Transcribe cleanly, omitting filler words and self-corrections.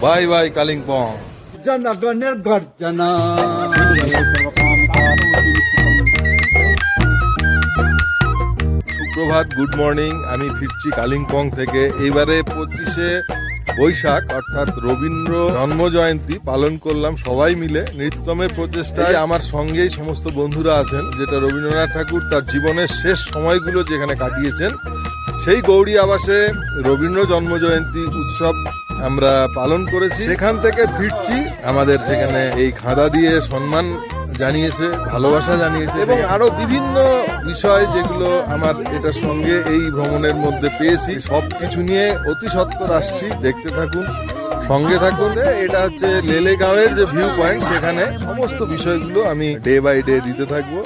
Bye bye Kalimpong. জনগণের গর্জনা। সুপ্রভাত, good morning. আমি ফিরছি কালিম্পং থেকে। এইবারে 25শে বৈশাখ অর্থাৎ রবীন্দ্র জন্ম জয়ন্তী পালন করলাম সবাই মিলে নৃত্যমের প্রচেষ্টায়। আমার সঙ্গেই সমস্ত বন্ধুরা আছেন, যেটা রবীন্দ্রনাথ ঠাকুর তার জীবনের শেষ সময়গুলো যেখানে কাটিয়েছেন, সেই গৌরী আবাসে রবীন্দ্র জন্ম জয়ন্তী উৎসব আমরা পালন করেছি। সেখান থেকে ফিরছি, আমাদের সেখানে এই খাঁদা দিয়ে সম্মান জানিয়েছে, ভালোবাসা জানিয়েছে এবং আরো বিভিন্ন বিষয় যেগুলো আমার এটার সঙ্গে এই ভ্রমণের মধ্যে পেয়েছি। সবকিছু নিয়ে অতি সত্বর আসছি, দেখতে থাকুন, সঙ্গে থাকুন। এটা হচ্ছে লেলেগাঁওয়ের যে ভিউ পয়েন্ট, সেখানে সমস্ত বিষয়গুলো আমি ডে বাই ডে দিতে থাকবো।